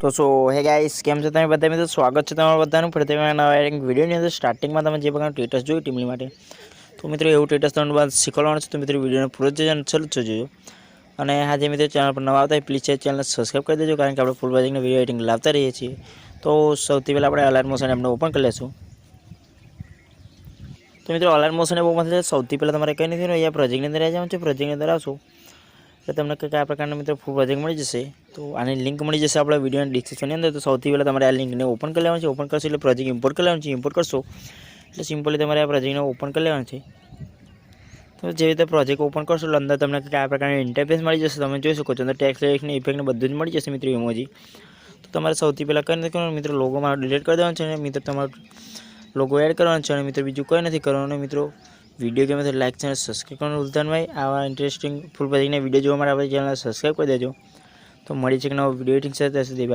તો સો હે ગાઈસ કેમ છો તમે બધા મિત્રો સ્વાગત છે તમારું બધાનું ફરી નવા એક વિડીયોની અંદર સ્ટાર્ટિંગમાં તમે જે પ્રકારનું સ્ટેટસ જોયું ટીમની માટે તો મિત્રો એવું સ્ટેટસ તમને બાદ શીખવાડવાનું છે તો મિત્રો વિડીયોને પૂરો જ ચાલુ જ જોજો અને આજે મિત્રો ચેનલ પર નવા આવતા હોય પ્લીઝ ચેનલને સબસ્ક્રાઈબ કરી દેજો કારણ કે આપણે ફૂલ બાજિંગના વિડીયો એડિટિંગ લાવતા રહીએ છીએ તો સૌથી પહેલાં આપણે અલાર્મ મોશન એમને ઓપન કરી લેશું તો મિત્રો અલાર્મ મોશન એપ ઓપન થશે સૌથી પહેલાં તમારે કંઈ નથી અહીંયા પ્રોજેક્ટની અંદર આવી જવાનું છે પ્રોજેક્ટની અંદર આવશો તો તમને કયા પ્રકારના મિત્રો ફૂલ પ્રોજેક્ટ મળી જશે તો આની લિંક મળી જશે આપણા વિડીયોના ડિસ્ક્રિપ્શનની અંદર તો સૌથી પહેલાં તમારે આ લિંકને ઓપન કરી લેવાનું છે ઓપન કરશો એટલે પ્રોજેક્ટ ઇમ્પોર્ટ કરી લેવાનું છે ઇમ્પોર્ટ કરશો એટલે સિમ્પલી તમારે આ પ્રોજેક્ટને ઓપન કરી લેવાનું છે તો જે રીતે પ્રોજેક્ટ ઓપન કરશો એટલે અંદર તમને કયા પ્રકારની ઇન્ટરફેસ મળી જશે તમે જોઈ શકો છો અંદર ટેક્સ લેખને ઇફેક્ટને બધું જ મળી જશે મિત્રો ઇમોજી તો તમારે સૌથી પહેલાં કંઈ નથી કરવાનું મિત્રો લોગોમાં ડિલીટ કરી દેવાનું છે અને મિત્રો તમારો લોગો એડ કરવાનો છે અને મિત્રો બીજું કંઈ નથી કરવાનું મિત્રો વિડીયો ગમે તો લાઈક ચેનલ સબસ્ક્રાઈબ કરવાનું ભૂલતા નહીં આવા ઇન્ટરેસ્ટિંગ ફૂલ પ્રોજેક્ટના વિડીયો જોવા માટે આપણે ચેનલ સબસ્ક્રાઈબ કરી દેજો તો મળી છે કે નવો વિડીયો એડિટિંગ સાથે ત્યાં સુધી